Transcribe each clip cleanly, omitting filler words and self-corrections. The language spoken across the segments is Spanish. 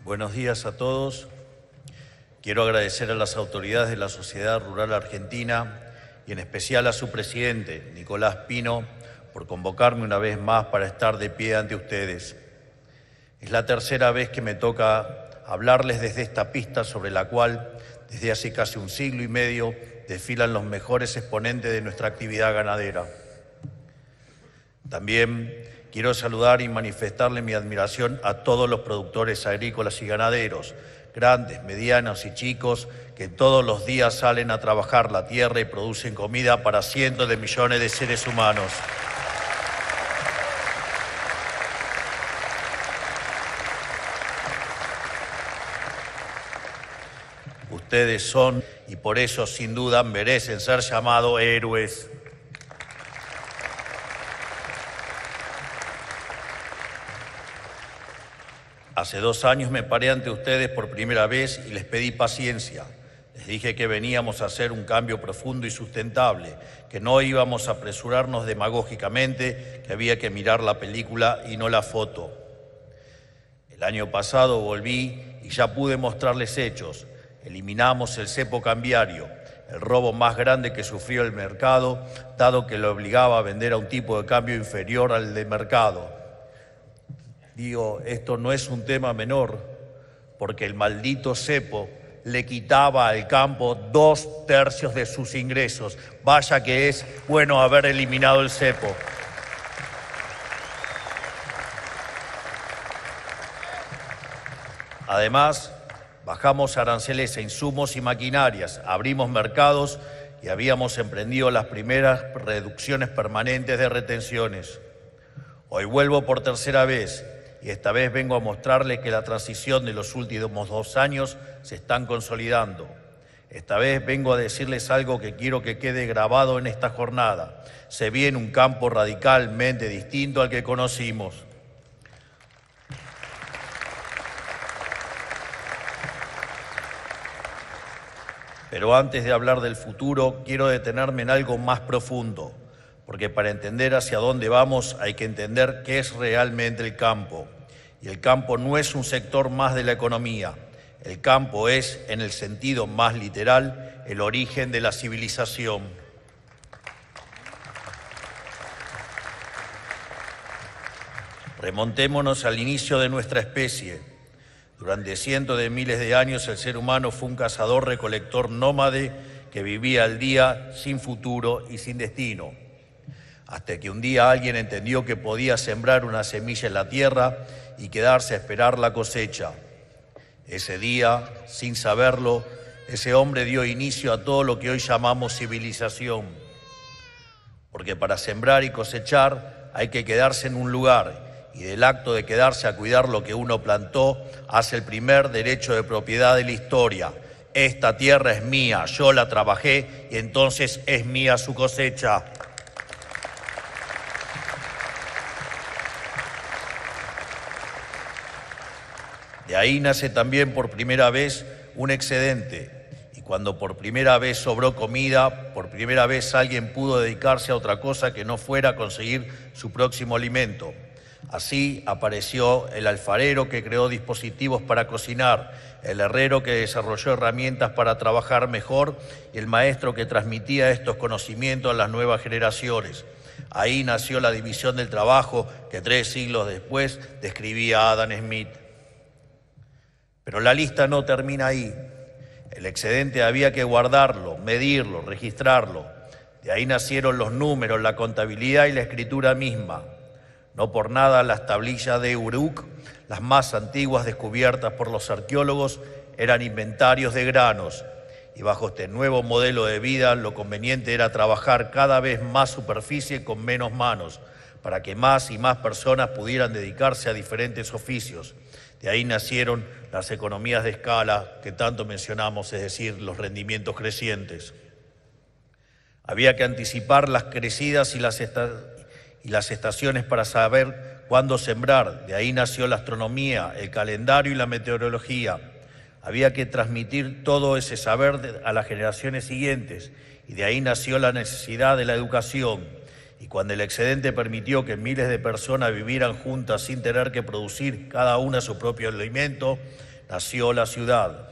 Buenos días a todos. Quiero agradecer a las autoridades de la Sociedad Rural Argentina y en especial a su presidente, Nicolás Pino, por convocarme una vez más para estar de pie ante ustedes. Es la tercera vez que me toca hablarles desde esta pista sobre la cual, desde hace casi un siglo y medio, desfilan los mejores exponentes de nuestra actividad ganadera. También quiero saludar y manifestarle mi admiración a todos los productores agrícolas y ganaderos, grandes, medianos y chicos, que todos los días salen a trabajar la tierra y producen comida para cientos de millones de seres humanos. Ustedes son, y por eso sin duda merecen ser llamados héroes. Hace 2 años me paré ante ustedes por primera vez y les pedí paciencia. Les dije que veníamos a hacer un cambio profundo y sustentable, que no íbamos a apresurarnos demagógicamente, que había que mirar la película y no la foto. El año pasado volví y ya pude mostrarles hechos. Eliminamos el cepo cambiario, el robo más grande que sufrió el mercado, dado que lo obligaba a vender a un tipo de cambio inferior al de mercado. Digo, esto no es un tema menor, porque el maldito cepo le quitaba al campo 2/3 de sus ingresos. Vaya que es bueno haber eliminado el cepo. Además, bajamos aranceles a insumos y maquinarias, abrimos mercados y habíamos emprendido las primeras reducciones permanentes de retenciones. Hoy vuelvo por tercera vez y esta vez vengo a mostrarles que la transición de los últimos 2 años se están consolidando. Esta vez vengo a decirles algo que quiero que quede grabado en esta jornada. Se viene un campo radicalmente distinto al que conocimos. Pero antes de hablar del futuro, quiero detenerme en algo más profundo, porque para entender hacia dónde vamos hay que entender qué es realmente el campo. Y el campo no es un sector más de la economía. El campo es, en el sentido más literal, el origen de la civilización. Remontémonos al inicio de nuestra especie. Durante cientos de miles de años el ser humano fue un cazador-recolector nómade que vivía al día sin futuro y sin destino. Hasta que un día alguien entendió que podía sembrar una semilla en la tierra y quedarse a esperar la cosecha. Ese día, sin saberlo, ese hombre dio inicio a todo lo que hoy llamamos civilización. Porque para sembrar y cosechar hay que quedarse en un lugar, y del acto de quedarse a cuidar lo que uno plantó hace el primer derecho de propiedad de la historia. Esta tierra es mía, yo la trabajé y entonces es mía su cosecha. De ahí nace también por primera vez un excedente, y cuando por primera vez sobró comida, por primera vez alguien pudo dedicarse a otra cosa que no fuera a conseguir su próximo alimento. Así apareció el alfarero que creó dispositivos para cocinar, el herrero que desarrolló herramientas para trabajar mejor y el maestro que transmitía estos conocimientos a las nuevas generaciones. Ahí nació la división del trabajo que 3 siglos después describía Adam Smith. Pero la lista no termina ahí. El excedente había que guardarlo, medirlo, registrarlo. De ahí nacieron los números, la contabilidad y la escritura misma. No por nada las tablillas de Uruk, las más antiguas descubiertas por los arqueólogos, eran inventarios de granos. Y bajo este nuevo modelo de vida, lo conveniente era trabajar cada vez más superficie con menos manos, para que más y más personas pudieran dedicarse a diferentes oficios. De ahí nacieron las economías de escala que tanto mencionamos, es decir, los rendimientos crecientes. Había que anticipar las crecidas y las estaciones para saber cuándo sembrar. De ahí nació la astronomía, el calendario y la meteorología. Había que transmitir todo ese saber a las generaciones siguientes y de ahí nació la necesidad de la educación. Y cuando el excedente permitió que miles de personas vivieran juntas sin tener que producir cada una su propio alimento, nació la ciudad.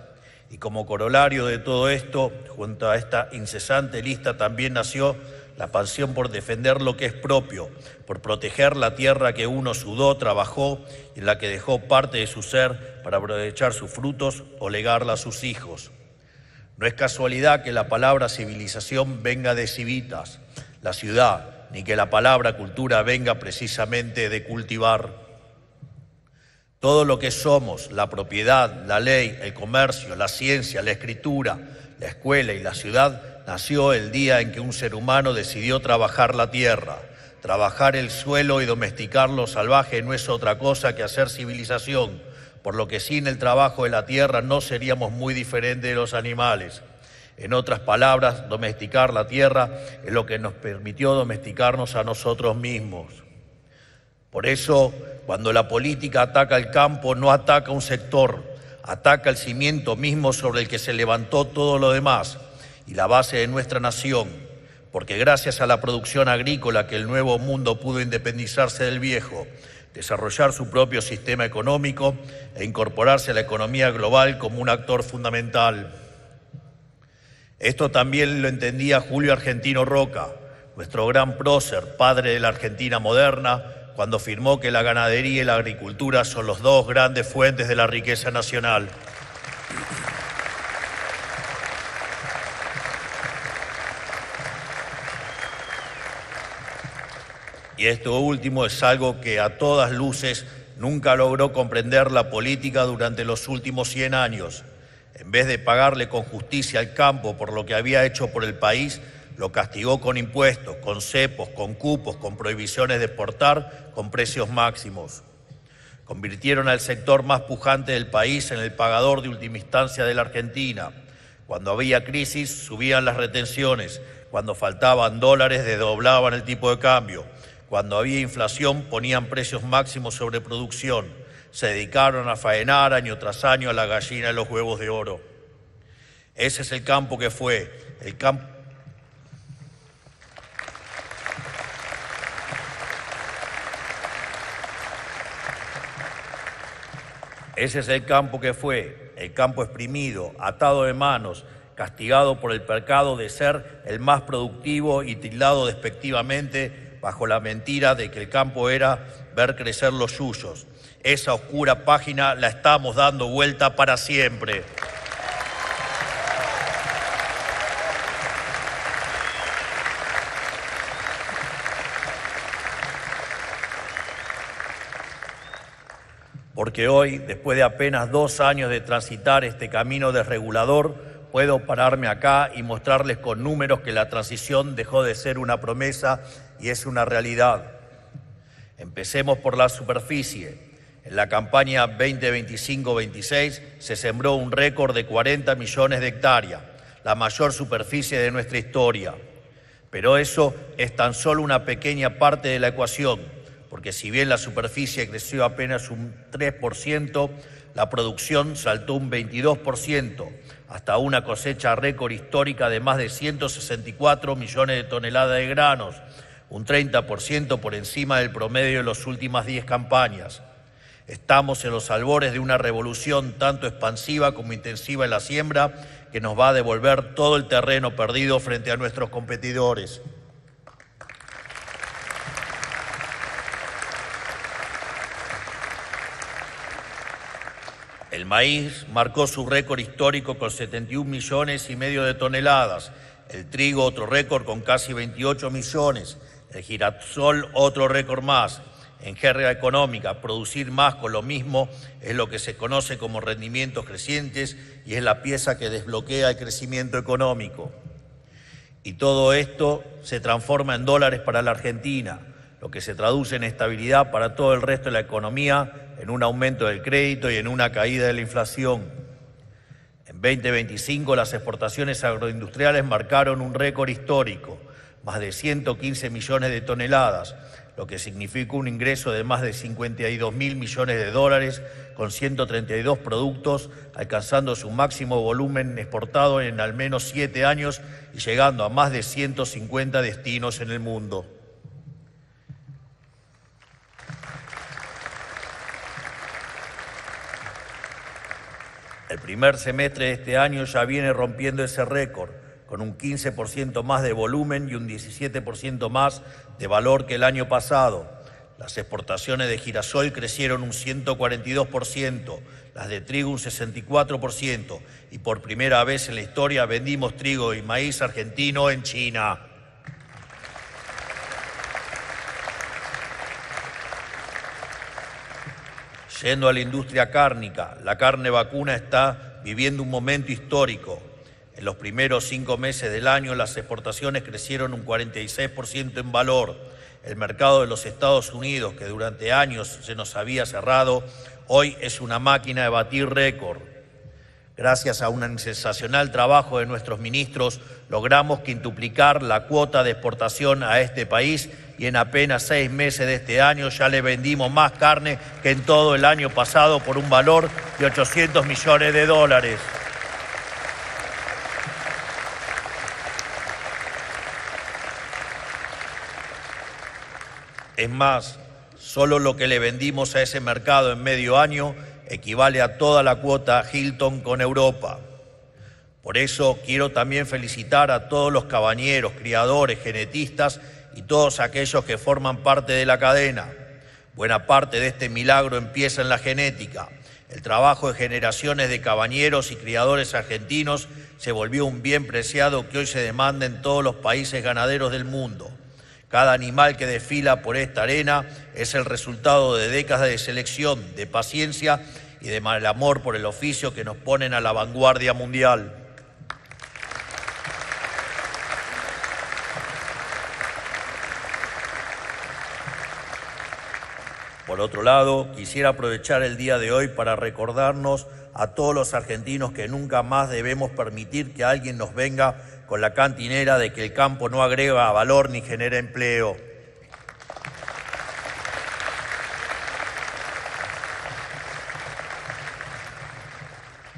Y como corolario de todo esto, junto a esta incesante lista también nació la pasión por defender lo que es propio, por proteger la tierra que uno sudó, trabajó y en la que dejó parte de su ser para aprovechar sus frutos o legarla a sus hijos. No es casualidad que la palabra civilización venga de civitas, la ciudad, ni que la palabra cultura venga precisamente de cultivar. Todo lo que somos, la propiedad, la ley, el comercio, la ciencia, la escritura, la escuela y la ciudad, nació el día en que un ser humano decidió trabajar la tierra. Trabajar el suelo y domesticar lo salvaje no es otra cosa que hacer civilización, por lo que sin el trabajo de la tierra no seríamos muy diferentes de los animales. En otras palabras, domesticar la tierra es lo que nos permitió domesticarnos a nosotros mismos. Por eso, cuando la política ataca el campo, no ataca un sector, ataca el cimiento mismo sobre el que se levantó todo lo demás y la base de nuestra nación, porque gracias a la producción agrícola que el nuevo mundo pudo independizarse del viejo, desarrollar su propio sistema económico e incorporarse a la economía global como un actor fundamental. Esto también lo entendía Julio Argentino Roca, nuestro gran prócer, padre de la Argentina moderna, cuando afirmó que la ganadería y la agricultura son las dos grandes fuentes de la riqueza nacional. Y esto último es algo que a todas luces nunca logró comprender la política durante los últimos 100 años. En vez de pagarle con justicia al campo por lo que había hecho por el país, lo castigó con impuestos, con cepos, con cupos, con prohibiciones de exportar, con precios máximos. Convirtieron al sector más pujante del país en el pagador de última instancia de la Argentina. Cuando había crisis, subían las retenciones. Cuando faltaban dólares, desdoblaban el tipo de cambio. Cuando había inflación, ponían precios máximos sobre producción. Se dedicaron a faenar año tras año a la gallina de los huevos de oro. Ese es el campo que fue, el campo. Ese es el campo que fue, el campo exprimido, atado de manos, castigado por el pecado de ser el más productivo y tildado despectivamente bajo la mentira de que el campo era ver crecer los suyos. Esa oscura página la estamos dando vuelta para siempre. Porque hoy, después de apenas 2 años de transitar este camino desregulador, puedo pararme acá y mostrarles con números que la transición dejó de ser una promesa y es una realidad. Empecemos por la superficie. En la campaña 2025-26 se sembró un récord de 40 millones de hectáreas, la mayor superficie de nuestra historia. Pero eso es tan solo una pequeña parte de la ecuación, porque si bien la superficie creció apenas un 3%, la producción saltó un 22%, hasta una cosecha récord histórica de más de 164 millones de toneladas de granos, un 30% por encima del promedio de las últimas 10 campañas. Estamos en los albores de una revolución tanto expansiva como intensiva en la siembra que nos va a devolver todo el terreno perdido frente a nuestros competidores. El maíz marcó su récord histórico con 71 millones y medio de toneladas, el trigo otro récord con casi 28 millones, el girasol otro récord más. En jerga económica, producir más con lo mismo es lo que se conoce como rendimientos crecientes y es la pieza que desbloquea el crecimiento económico. Y todo esto se transforma en dólares para la Argentina, lo que se traduce en estabilidad para todo el resto de la economía, en un aumento del crédito y en una caída de la inflación. En 2025 las exportaciones agroindustriales marcaron un récord histórico, más de 115 millones de toneladas, lo que significa un ingreso de más de 52.000 millones de dólares con 132 productos, alcanzando su máximo volumen exportado en al menos 7 años y llegando a más de 150 destinos en el mundo. El primer semestre de este año ya viene rompiendo ese récord, con un 15% más de volumen y un 17% más de valor que el año pasado. Las exportaciones de girasol crecieron un 142%, las de trigo un 64% y por primera vez en la historia vendimos trigo y maíz argentino en China. Yendo a la industria cárnica, la carne vacuna está viviendo un momento histórico. En los primeros 5 meses del año las exportaciones crecieron un 46% en valor. El mercado de los Estados Unidos, que durante años se nos había cerrado, hoy es una máquina de batir récord. Gracias a un sensacional trabajo de nuestros ministros, logramos quintuplicar la cuota de exportación a este país y en apenas 6 meses de este año ya le vendimos más carne que en todo el año pasado por un valor de 800 millones de dólares. Es más, solo lo que le vendimos a ese mercado en medio año equivale a toda la cuota Hilton con Europa. Por eso quiero también felicitar a todos los cabañeros, criadores, genetistas y todos aquellos que forman parte de la cadena. Buena parte de este milagro empieza en la genética. El trabajo de generaciones de cabañeros y criadores argentinos se volvió un bien preciado que hoy se demanda en todos los países ganaderos del mundo. Cada animal que desfila por esta arena es el resultado de décadas de selección, de paciencia y de mal amor por el oficio que nos ponen a la vanguardia mundial. Por otro lado, quisiera aprovechar el día de hoy para recordarnos a todos los argentinos que nunca más debemos permitir que alguien nos venga con la cantinera de que el campo no agrega valor ni genera empleo.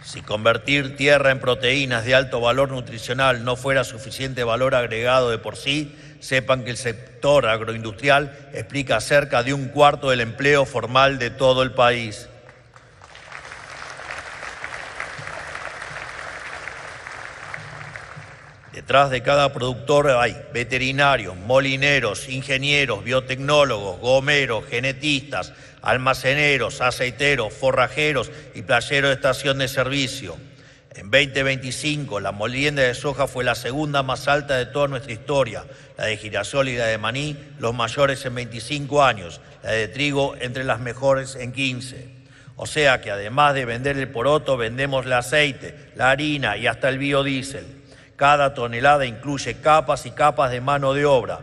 Si convertir tierra en proteínas de alto valor nutricional no fuera suficiente valor agregado de por sí, sepan que el sector agroindustrial explica cerca de 1/4 del empleo formal de todo el país. Detrás de cada productor hay veterinarios, molineros, ingenieros, biotecnólogos, gomeros, genetistas, almaceneros, aceiteros, forrajeros y playeros de estación de servicio. En 2025, la molienda de soja fue la segunda más alta de toda nuestra historia, la de girasol y la de maní, los mayores en 25 años, la de trigo entre las mejores en 15. O sea que además de vender el poroto, vendemos el aceite, la harina y hasta el biodiesel. Cada tonelada incluye capas y capas de mano de obra.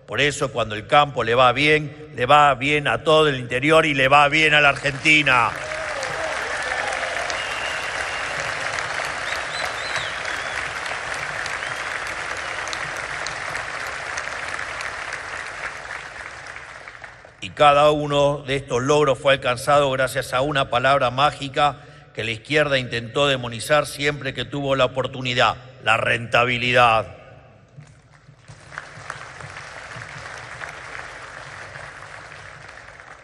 Por eso, cuando el campo le va bien a todo el interior y le va bien a la Argentina. Y cada uno de estos logros fue alcanzado gracias a una palabra mágica que la izquierda intentó demonizar siempre que tuvo la oportunidad: la rentabilidad.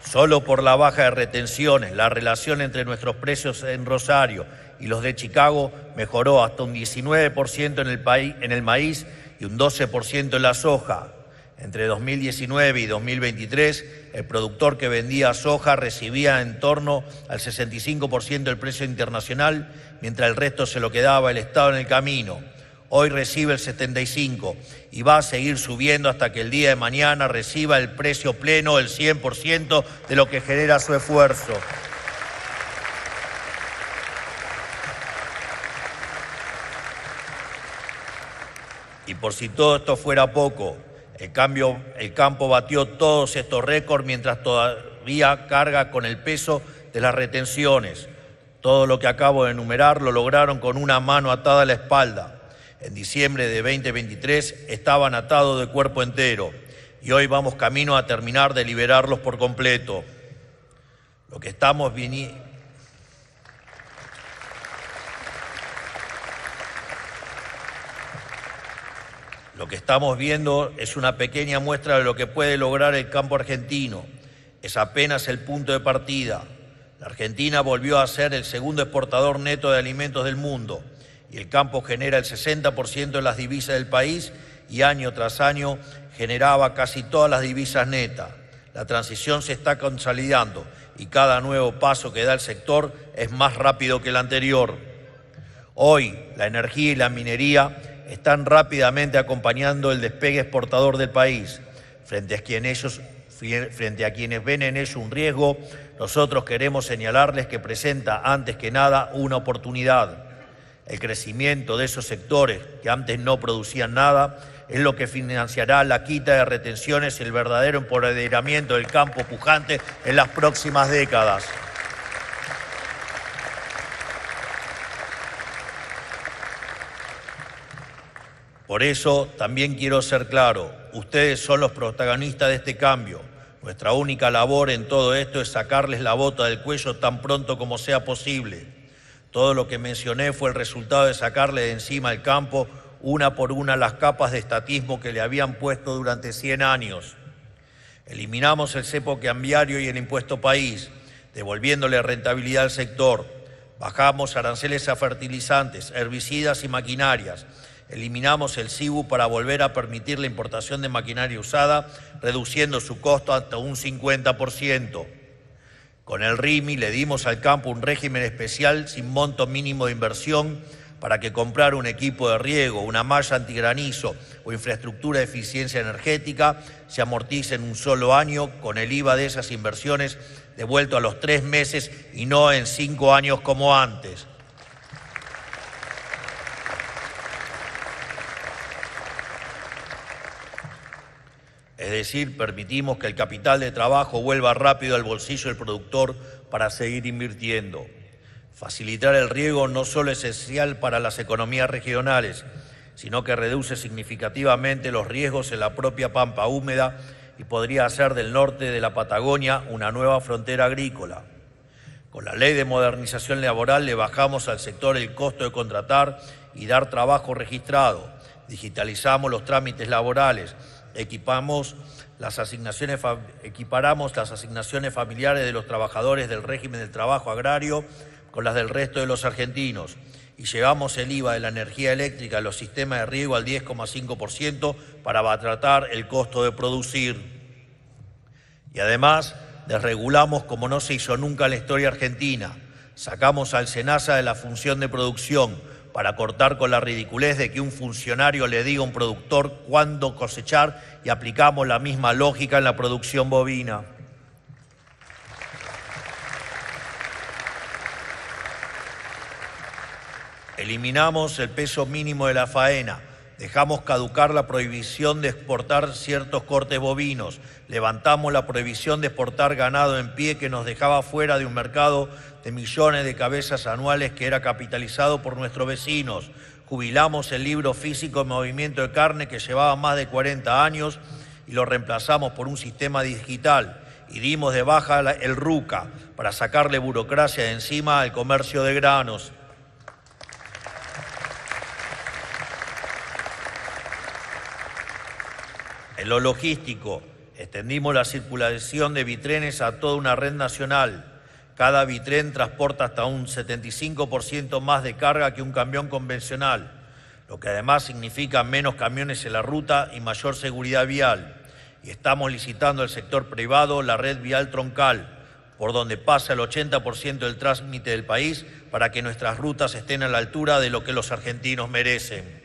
Solo por la baja de retenciones, la relación entre nuestros precios en Rosario y los de Chicago mejoró hasta un 19% en el maíz y un 12% en la soja. Entre 2019 y 2023, el productor que vendía soja recibía en torno al 65% del precio internacional, mientras el resto se lo quedaba el Estado en el camino. Hoy recibe el 75% y va a seguir subiendo hasta que el día de mañana reciba el precio pleno, el 100% de lo que genera su esfuerzo. Y por si todo esto fuera poco, el campo batió todos estos récords mientras todavía carga con el peso de las retenciones. Todo lo que acabo de enumerar lo lograron con una mano atada a la espalda. En diciembre de 2023 estaban atados de cuerpo entero y hoy vamos camino a terminar de liberarlos por completo. Lo que estamos viendo es una pequeña muestra de lo que puede lograr el campo argentino. Es apenas el punto de partida. La Argentina volvió a ser el segundo exportador neto de alimentos del mundo y el campo genera el 60% de las divisas del país y año tras año generaba casi todas las divisas netas. La transición se está consolidando y cada nuevo paso que da el sector es más rápido que el anterior. Hoy, la energía y la minería están rápidamente acompañando el despegue exportador del país. Frente a quienes ven en ello un riesgo, nosotros queremos señalarles que presenta antes que nada una oportunidad. El crecimiento de esos sectores que antes no producían nada es lo que financiará la quita de retenciones y el verdadero empoderamiento del campo pujante en las próximas décadas. Por eso también quiero ser claro, ustedes son los protagonistas de este cambio. Nuestra única labor en todo esto es sacarles la bota del cuello tan pronto como sea posible. Todo lo que mencioné fue el resultado de sacarle de encima al campo una por una las capas de estatismo que le habían puesto durante 100 años. Eliminamos el cepo cambiario y el impuesto país, devolviéndole rentabilidad al sector. Bajamos aranceles a fertilizantes, herbicidas y maquinarias. Eliminamos el CIBU para volver a permitir la importación de maquinaria usada, reduciendo su costo hasta un 50%. Con el RIMI le dimos al campo un régimen especial sin monto mínimo de inversión para que comprar un equipo de riego, una malla antigranizo o infraestructura de eficiencia energética se amortice en un solo año con el IVA de esas inversiones devuelto a los 3 meses y no en 5 años como antes. Es decir, permitimos que el capital de trabajo vuelva rápido al bolsillo del productor para seguir invirtiendo. Facilitar el riego no solo es esencial para las economías regionales, sino que reduce significativamente los riesgos en la propia pampa húmeda y podría hacer del norte de la Patagonia una nueva frontera agrícola. Con la Ley de Modernización Laboral le bajamos al sector el costo de contratar y dar trabajo registrado, digitalizamos los trámites laborales, equiparamos las asignaciones familiares de los trabajadores del régimen del trabajo agrario con las del resto de los argentinos y llevamos el IVA de la energía eléctrica en los sistemas de riego al 10,5% para abaratar el costo de producir. Y además desregulamos como no se hizo nunca en la historia argentina. Sacamos al SENASA de la función de producción para cortar con la ridiculez de que un funcionario le diga a un productor cuándo cosechar y aplicamos la misma lógica en la producción bovina. Eliminamos el peso mínimo de la faena, dejamos caducar la prohibición de exportar ciertos cortes bovinos, levantamos la prohibición de exportar ganado en pie que nos dejaba fuera de un mercado de millones de cabezas anuales que era capitalizado por nuestros vecinos, jubilamos el libro físico de movimiento de carne que llevaba más de 40 años y lo reemplazamos por un sistema digital y dimos de baja el RUCA para sacarle burocracia de encima al comercio de granos. En lo logístico, extendimos la circulación de bitrenes a toda una red nacional. Cada bitren transporta hasta un 75% más de carga que un camión convencional, lo que además significa menos camiones en la ruta y mayor seguridad vial. Y estamos licitando al sector privado la red vial troncal, por donde pasa el 80% del tránsito del país para que nuestras rutas estén a la altura de lo que los argentinos merecen.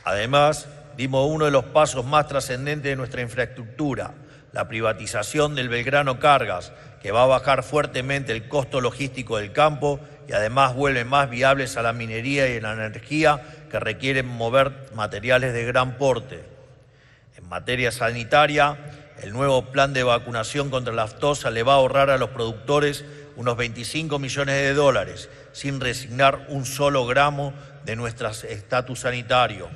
Además, dimos uno de los pasos más trascendentes de nuestra infraestructura, la privatización del Belgrano Cargas, que va a bajar fuertemente el costo logístico del campo y además vuelve más viables a la minería y la energía que requieren mover materiales de gran porte. En materia sanitaria, el nuevo plan de vacunación contra la aftosa le va a ahorrar a los productores unos 25 millones de dólares, sin resignar un solo gramo de nuestro estatus sanitario.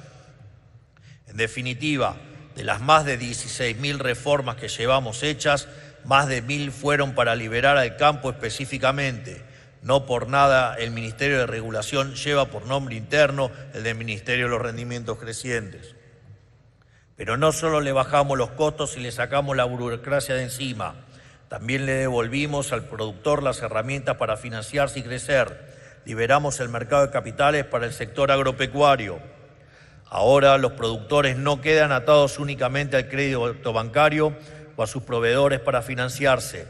En definitiva, de las más de 16.000 reformas que llevamos hechas, más de 1.000 fueron para liberar al campo específicamente. No por nada el Ministerio de Regulación lleva por nombre interno el del Ministerio de los Rendimientos Crecientes. Pero no solo le bajamos los costos y le sacamos la burocracia de encima, también le devolvimos al productor las herramientas para financiarse y crecer. Liberamos el mercado de capitales para el sector agropecuario. Ahora los productores no quedan atados únicamente al crédito bancario o a sus proveedores para financiarse.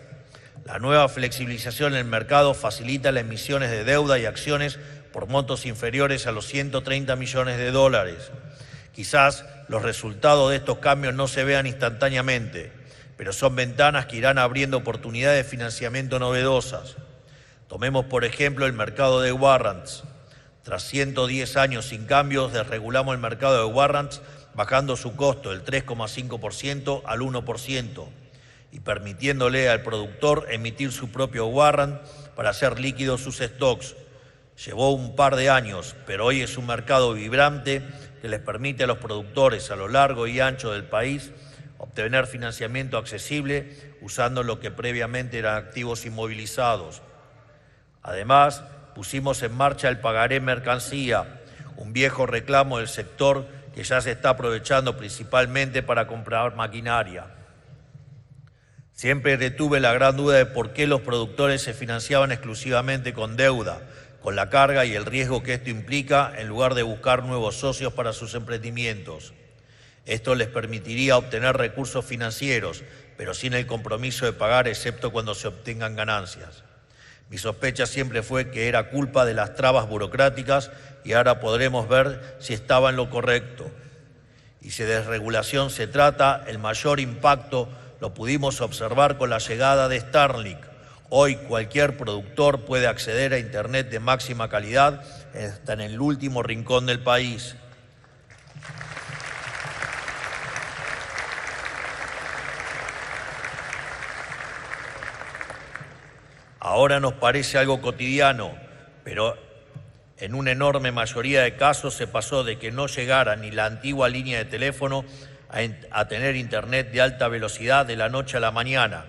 La nueva flexibilización en el mercado facilita las emisiones de deuda y acciones por montos inferiores a los 130 millones de dólares. Quizás los resultados de estos cambios no se vean instantáneamente, pero son ventanas que irán abriendo oportunidades de financiamiento novedosas. Tomemos, por ejemplo, el mercado de warrants. Tras 110 años sin cambios, desregulamos el mercado de warrants, bajando su costo del 3,5% al 1% y permitiéndole al productor emitir su propio warrant para hacer líquidos sus stocks. Llevó un par de años, pero hoy es un mercado vibrante que les permite a los productores a lo largo y ancho del país obtener financiamiento accesible usando lo que previamente eran activos inmovilizados. Además, pusimos en marcha el pagaré mercancía, un viejo reclamo del sector que ya se está aprovechando principalmente para comprar maquinaria. Siempre retuve la gran duda de por qué los productores se financiaban exclusivamente con deuda, con la carga y el riesgo que esto implica, en lugar de buscar nuevos socios para sus emprendimientos. Esto les permitiría obtener recursos financieros, pero sin el compromiso de pagar, excepto cuando se obtengan ganancias. Mi sospecha siempre fue que era culpa de las trabas burocráticas y ahora podremos ver si estaba en lo correcto. Y si de desregulación se trata, el mayor impacto lo pudimos observar con la llegada de Starlink. Hoy cualquier productor puede acceder a Internet de máxima calidad hasta en el último rincón del país. Ahora nos parece algo cotidiano, pero en una enorme mayoría de casos se pasó de que no llegara ni la antigua línea de teléfono a tener Internet de alta velocidad de la noche a la mañana.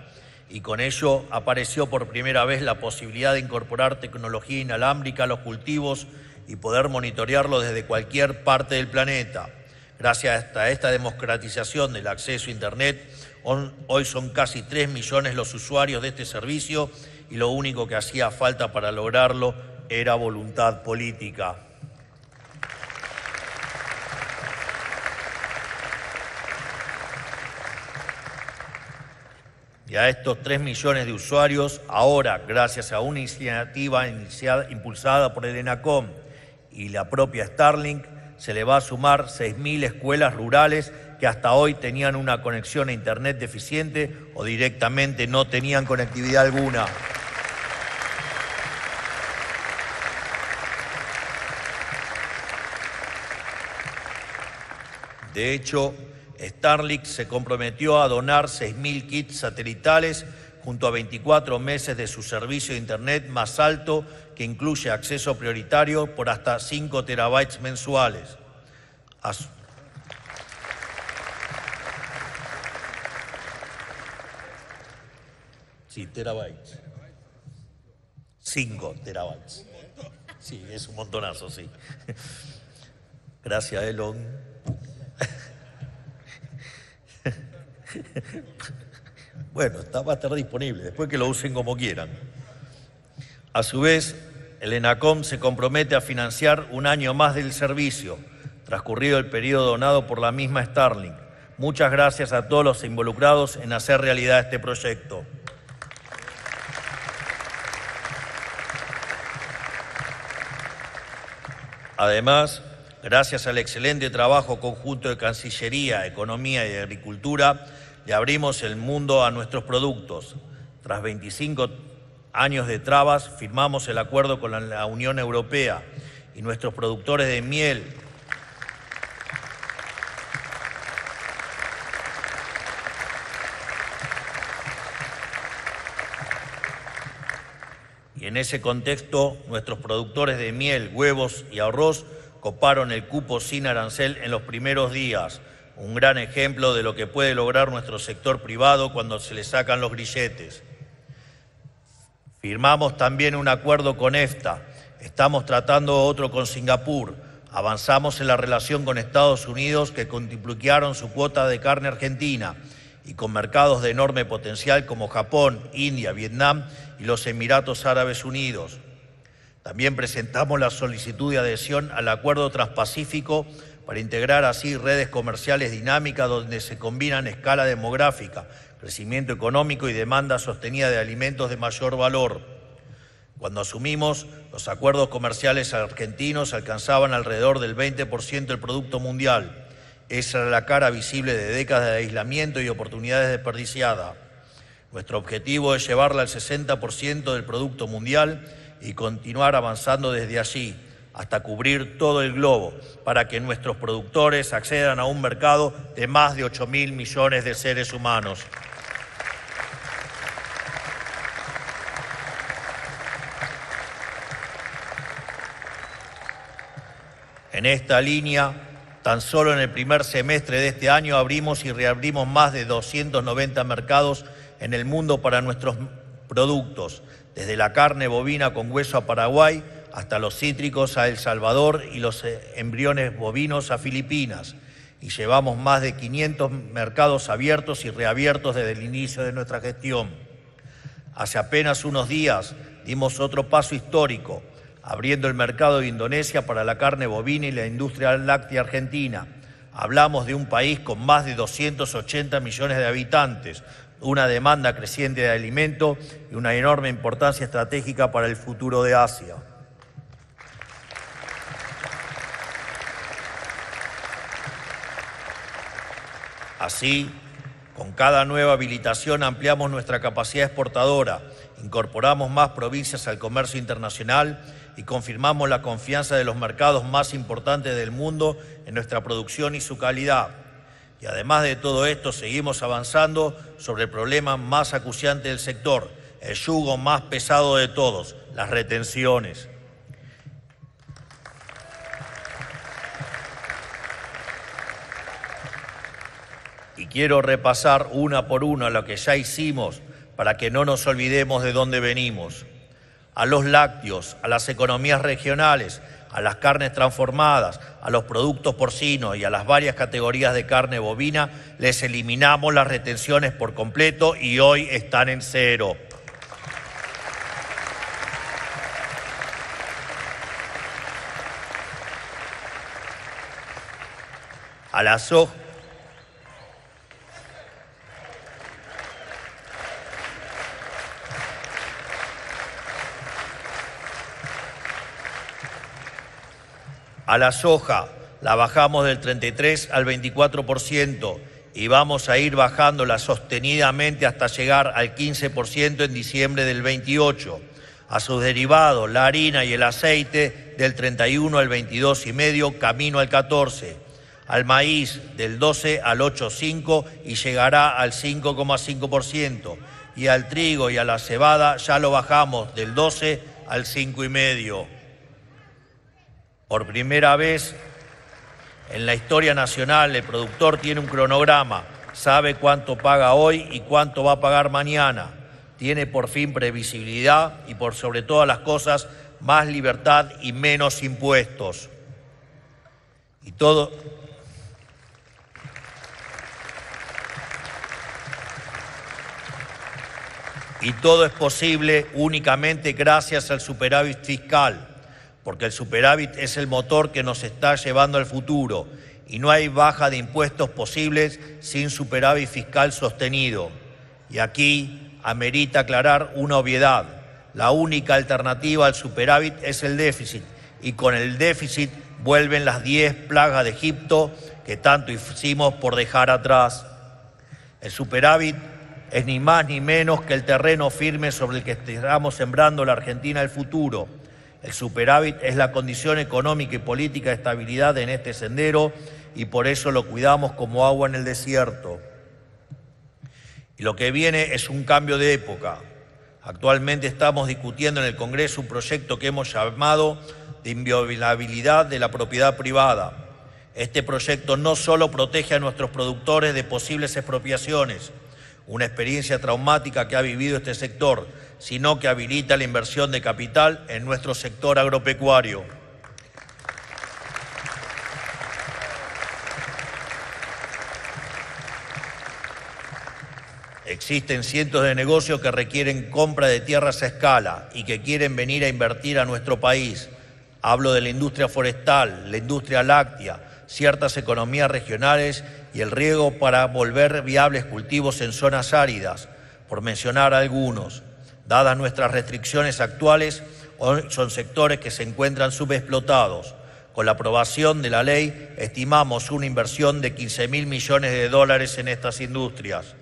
Y con ello apareció por primera vez la posibilidad de incorporar tecnología inalámbrica a los cultivos y poder monitorearlo desde cualquier parte del planeta. Gracias a esta democratización del acceso a Internet, hoy son casi 3 millones los usuarios de este servicio y lo único que hacía falta para lograrlo era voluntad política. Y a estos 3 millones de usuarios, ahora, gracias a una iniciativa impulsada por el ENACOM y la propia Starlink, se le va a sumar 6.000 escuelas rurales que hasta hoy tenían una conexión a Internet deficiente o directamente no tenían conectividad alguna. De hecho, Starlink se comprometió a donar 6.000 kits satelitales junto a 24 meses de su servicio de Internet más alto, que incluye acceso prioritario por hasta 5 terabytes mensuales. Sí, terabytes. 5 terabytes. Sí, es un montonazo, sí. Gracias, Elon. Bueno, va a estar disponible, después que lo usen como quieran. A su vez, el ENACOM se compromete a financiar un año más del servicio, transcurrido el periodo donado por la misma Starlink. Muchas gracias a todos los involucrados en hacer realidad este proyecto. Además, gracias al excelente trabajo conjunto de Cancillería, Economía y Agricultura, le abrimos el mundo a nuestros productos. Tras 25 años de trabas, firmamos el acuerdo con la Unión Europea y nuestros productores de miel y en ese contexto, nuestros productores de miel, huevos y arroz coparon el cupo sin arancel en los primeros días. Un gran ejemplo de lo que puede lograr nuestro sector privado cuando se le sacan los grilletes. Firmamos también un acuerdo con EFTA. Estamos tratando otro con Singapur. Avanzamos en la relación con Estados Unidos, que multiplicaron su cuota de carne argentina, y con mercados de enorme potencial como Japón, India, Vietnam y los Emiratos Árabes Unidos. También presentamos la solicitud de adhesión al Acuerdo Transpacífico para integrar así redes comerciales dinámicas donde se combinan escala demográfica, crecimiento económico y demanda sostenida de alimentos de mayor valor. Cuando asumimos, los acuerdos comerciales argentinos alcanzaban alrededor del 20% del Producto Mundial. Esa era la cara visible de décadas de aislamiento y oportunidades desperdiciadas. Nuestro objetivo es llevarla al 60% del Producto Mundial y continuar avanzando desde allí, hasta cubrir todo el globo, para que nuestros productores accedan a un mercado de más de 8.000 millones de seres humanos. En esta línea, tan solo en el primer semestre de este año abrimos y reabrimos más de 290 mercados en el mundo para nuestros productos, desde la carne bovina con hueso a Paraguay, hasta los cítricos a El Salvador y los embriones bovinos a Filipinas. Y llevamos más de 500 mercados abiertos y reabiertos desde el inicio de nuestra gestión. Hace apenas unos días dimos otro paso histórico, abriendo el mercado de Indonesia para la carne bovina y la industria láctea argentina. Hablamos de un país con más de 280 millones de habitantes, una demanda creciente de alimento y una enorme importancia estratégica para el futuro de Asia. Así, con cada nueva habilitación ampliamos nuestra capacidad exportadora, incorporamos más provincias al comercio internacional y confirmamos la confianza de los mercados más importantes del mundo en nuestra producción y su calidad. Y además de todo esto, seguimos avanzando sobre el problema más acuciante del sector, el yugo más pesado de todos, las retenciones. Y quiero repasar una por una lo que ya hicimos para que no nos olvidemos de dónde venimos. A los lácteos, a las economías regionales, a las carnes transformadas, a los productos porcinos y a las varias categorías de carne bovina, les eliminamos las retenciones por completo y hoy están en cero. A la soja. A la soja la bajamos del 33 al 24% y vamos a ir bajándola sostenidamente hasta llegar al 15% en diciembre del 28. A sus derivados, la harina y el aceite, del 31 al 22,5, camino al 14. Al maíz, del 12 al 8,5 y llegará al 5,5%. Y al trigo y a la cebada ya lo bajamos del 12 al 5,5%. Por primera vez en la historia nacional, el productor tiene un cronograma, sabe cuánto paga hoy y cuánto va a pagar mañana. Tiene por fin previsibilidad y, por sobre todas las cosas, más libertad y menos impuestos. Y todo es posible únicamente gracias al superávit fiscal, porque el superávit es el motor que nos está llevando al futuro y no hay baja de impuestos posibles sin superávit fiscal sostenido. Y aquí amerita aclarar una obviedad: la única alternativa al superávit es el déficit, y con el déficit vuelven las 10 plagas de Egipto que tanto hicimos por dejar atrás. El superávit es ni más ni menos que el terreno firme sobre el que estamos sembrando la Argentina del futuro. El superávit es la condición económica y política de estabilidad en este sendero y por eso lo cuidamos como agua en el desierto. Y lo que viene es un cambio de época. Actualmente estamos discutiendo en el Congreso un proyecto que hemos llamado de inviolabilidad de la propiedad privada. Este proyecto no solo protege a nuestros productores de posibles expropiaciones, una experiencia traumática que ha vivido este sector, sino que habilita la inversión de capital en nuestro sector agropecuario. Existen cientos de negocios que requieren compra de tierras a escala y que quieren venir a invertir a nuestro país. Hablo de la industria forestal, la industria láctea, ciertas economías regionales y el riego para volver viables cultivos en zonas áridas, por mencionar algunos. Dadas nuestras restricciones actuales, hoy son sectores que se encuentran subexplotados. Con la aprobación de la ley, estimamos una inversión de 15.000 millones de dólares en estas industrias.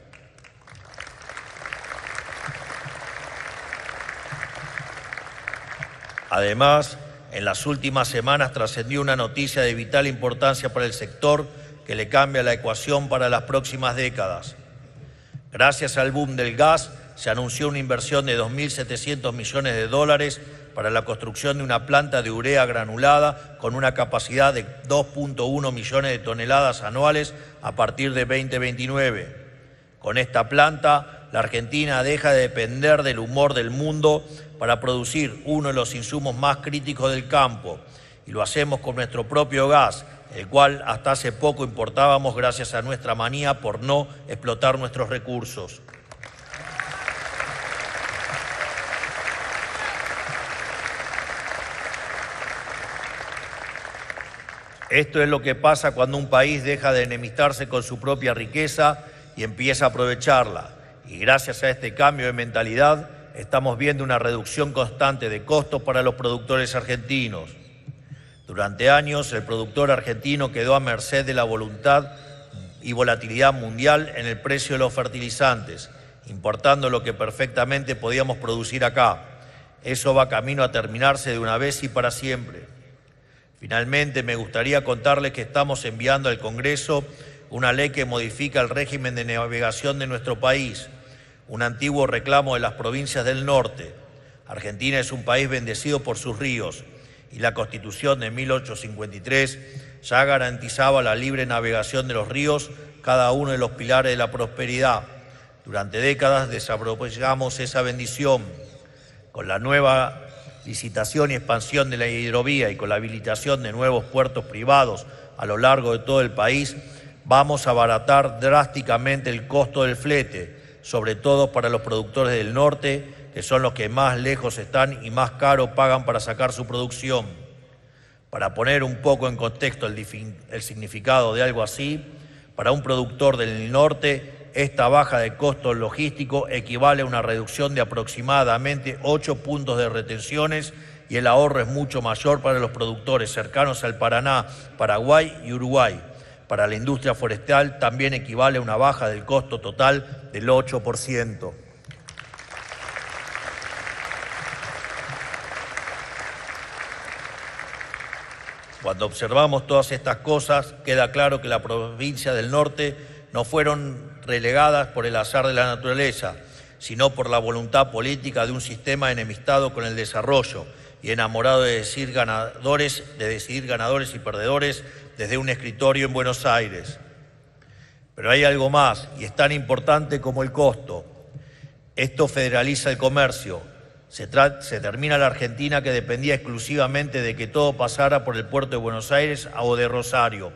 Además, en las últimas semanas trascendió una noticia de vital importancia para el sector que le cambia la ecuación para las próximas décadas. Gracias al boom del gas, se anunció una inversión de 2.700 millones de dólares para la construcción de una planta de urea granulada con una capacidad de 2.1 millones de toneladas anuales a partir de 2029. Con esta planta, la Argentina deja de depender del humor del mundo para producir uno de los insumos más críticos del campo, y lo hacemos con nuestro propio gas, el cual hasta hace poco importábamos gracias a nuestra manía por no explotar nuestros recursos. Esto es lo que pasa cuando un país deja de enemistarse con su propia riqueza y empieza a aprovecharla. Y gracias a este cambio de mentalidad, estamos viendo una reducción constante de costos para los productores argentinos. Durante años, el productor argentino quedó a merced de la voluntad y volatilidad mundial en el precio de los fertilizantes, importando lo que perfectamente podíamos producir acá. Eso va camino a terminarse de una vez y para siempre. Finalmente, me gustaría contarles que estamos enviando al Congreso una ley que modifica el régimen de navegación de nuestro país, un antiguo reclamo de las provincias del norte. Argentina es un país bendecido por sus ríos y la Constitución de 1853 ya garantizaba la libre navegación de los ríos, cada uno de los pilares de la prosperidad. Durante décadas desaprovechamos esa bendición. Con la nueva licitación y expansión de la hidrovía y con la habilitación de nuevos puertos privados a lo largo de todo el país, vamos a abaratar drásticamente el costo del flete, sobre todo para los productores del norte, que son los que más lejos están y más caro pagan para sacar su producción. Para poner un poco en contexto el significado de algo así, para un productor del norte, esta baja de costo logístico equivale a una reducción de aproximadamente 8 puntos de retenciones y el ahorro es mucho mayor para los productores cercanos al Paraná, Paraguay y Uruguay. Para la industria forestal también equivale a una baja del costo total del 8%. Cuando observamos todas estas cosas, queda claro que la provincia del norte no fueron relegadas por el azar de la naturaleza, sino por la voluntad política de un sistema enemistado con el desarrollo y enamorado de decidir ganadores y perdedores desde un escritorio en Buenos Aires. Pero hay algo más, y es tan importante como el costo. Esto federaliza el comercio. Se termina la Argentina que dependía exclusivamente de que todo pasara por el puerto de Buenos Aires o de Rosario.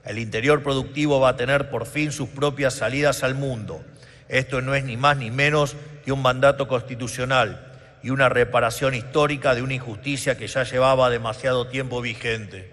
El interior productivo va a tener por fin sus propias salidas al mundo. Esto no es ni más ni menos que un mandato constitucional y una reparación histórica de una injusticia que ya llevaba demasiado tiempo vigente.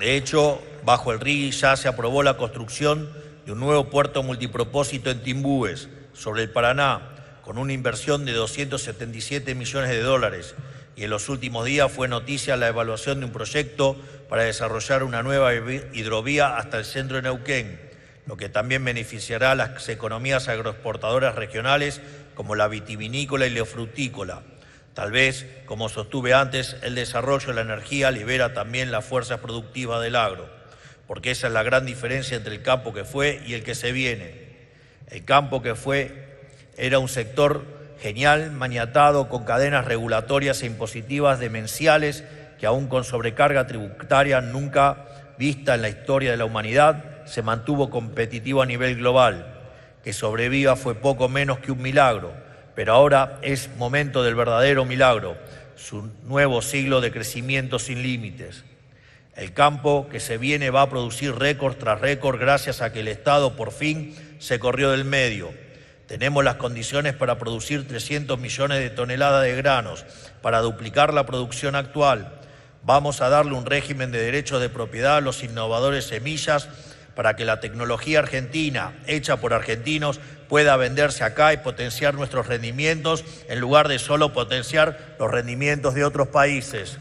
De hecho, bajo el RIGI ya se aprobó la construcción de un nuevo puerto multipropósito en Timbúes, sobre el Paraná, con una inversión de 277 millones de dólares. Y en los últimos días fue noticia la evaluación de un proyecto para desarrollar una nueva hidrovía hasta el centro de Neuquén, lo que también beneficiará a las economías agroexportadoras regionales como la vitivinícola y la frutícola. Tal vez, como sostuve antes, el desarrollo de la energía libera también las fuerzas productivas del agro, porque esa es la gran diferencia entre el campo que fue y el que se viene. El campo que fue era un sector genial, maniatado con cadenas regulatorias e impositivas demenciales que aún con sobrecarga tributaria nunca vista en la historia de la humanidad, se mantuvo competitivo a nivel global. Que sobreviva fue poco menos que un milagro, pero ahora es momento del verdadero milagro, su nuevo siglo de crecimiento sin límites. El campo que se viene va a producir récord tras récord gracias a que el Estado por fin se corrió del medio. Tenemos las condiciones para producir 300 millones de toneladas de granos, para duplicar la producción actual. Vamos a darle un régimen de derechos de propiedad a los innovadores semillas para que la tecnología argentina, hecha por argentinos, pueda venderse acá y potenciar nuestros rendimientos en lugar de solo potenciar los rendimientos de otros países.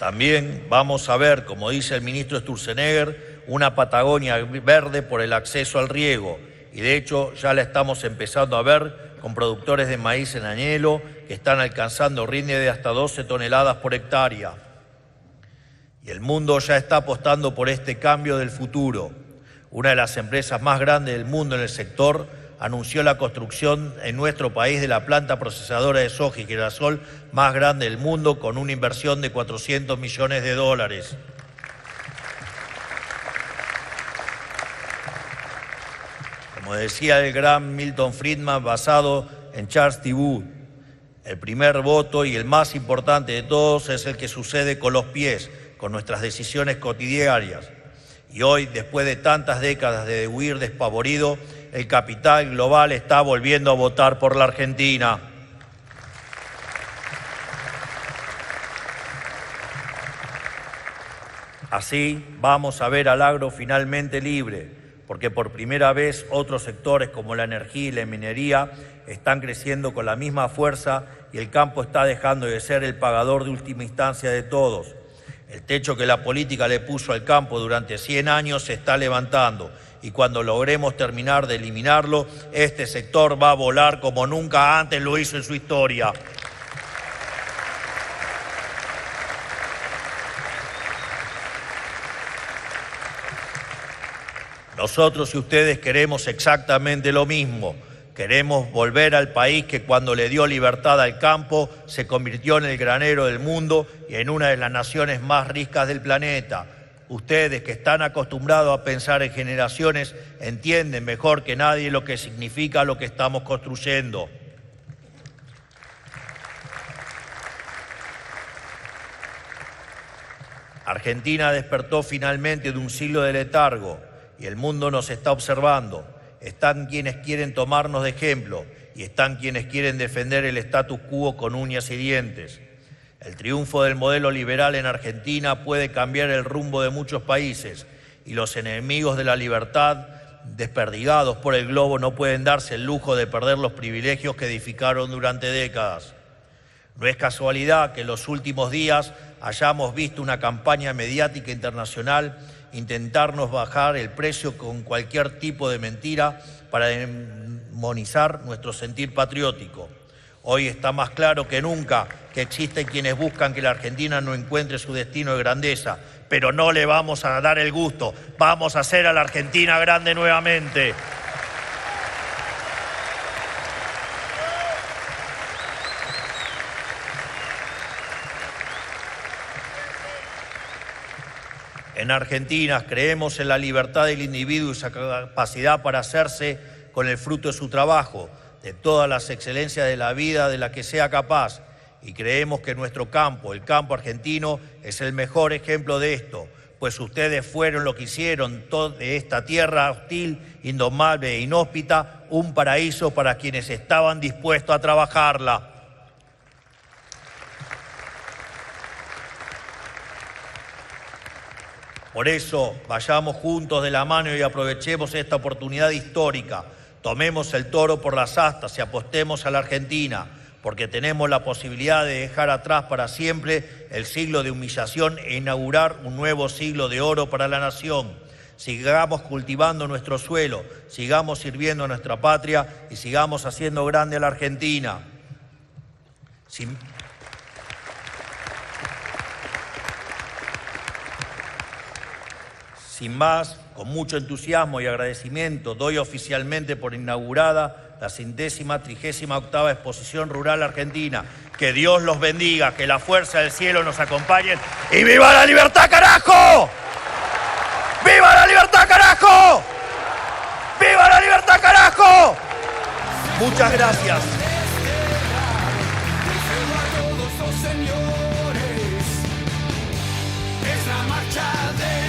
También vamos a ver, como dice el ministro Sturzenegger, una Patagonia verde por el acceso al riego. Y de hecho ya la estamos empezando a ver con productores de maíz en añelo que están alcanzando rinde de hasta 12 toneladas por hectárea. Y el mundo ya está apostando por este cambio del futuro. Una de las empresas más grandes del mundo en el sector anunció la construcción en nuestro país de la planta procesadora de soja y girasol más grande del mundo con una inversión de 400 millones de dólares. Como decía el gran Milton Friedman, basado en Charles Thibault, el primer voto y el más importante de todos es el que sucede con los pies, con nuestras decisiones cotidianas. Y hoy, después de tantas décadas de huir despavorido, el capital global está volviendo a votar por la Argentina. Así vamos a ver al agro finalmente libre, porque por primera vez otros sectores como la energía y la minería están creciendo con la misma fuerza y el campo está dejando de ser el pagador de última instancia de todos. El techo que la política le puso al campo durante 100 años se está levantando y cuando logremos terminar de eliminarlo, este sector va a volar como nunca antes lo hizo en su historia. Nosotros y ustedes queremos exactamente lo mismo. Queremos volver al país que cuando le dio libertad al campo se convirtió en el granero del mundo y en una de las naciones más ricas del planeta. Ustedes que están acostumbrados a pensar en generaciones entienden mejor que nadie lo que significa lo que estamos construyendo. Argentina despertó finalmente de un siglo de letargo y el mundo nos está observando. Están quienes quieren tomarnos de ejemplo y están quienes quieren defender el status quo con uñas y dientes. El triunfo del modelo liberal en Argentina puede cambiar el rumbo de muchos países y los enemigos de la libertad, desperdigados por el globo, no pueden darse el lujo de perder los privilegios que edificaron durante décadas. No es casualidad que en los últimos días hayamos visto una campaña mediática internacional intentarnos bajar el precio con cualquier tipo de mentira para demonizar nuestro sentir patriótico. Hoy está más claro que nunca que existen quienes buscan que la Argentina no encuentre su destino de grandeza, pero no le vamos a dar el gusto. Vamos a hacer a la Argentina grande nuevamente. En Argentina creemos en la libertad del individuo y su capacidad para hacerse con el fruto de su trabajo, de todas las excelencias de la vida de la que sea capaz. Y creemos que nuestro campo, el campo argentino, es el mejor ejemplo de esto, pues ustedes fueron lo que hicieron de esta tierra hostil, indomable e inhóspita, un paraíso para quienes estaban dispuestos a trabajarla. Por eso, vayamos juntos de la mano y aprovechemos esta oportunidad histórica. Tomemos el toro por las astas y apostemos a la Argentina, porque tenemos la posibilidad de dejar atrás para siempre el siglo de humillación e inaugurar un nuevo siglo de oro para la nación. Sigamos cultivando nuestro suelo, sigamos sirviendo a nuestra patria y sigamos haciendo grande a la Argentina. Sin más, con mucho entusiasmo y agradecimiento, doy oficialmente por inaugurada la 138ª Exposición Rural Argentina. Que Dios los bendiga, que la fuerza del cielo nos acompañe y ¡viva la libertad, carajo! ¡Viva la libertad, carajo! ¡Viva la libertad, carajo! Muchas gracias. señores, es la marcha de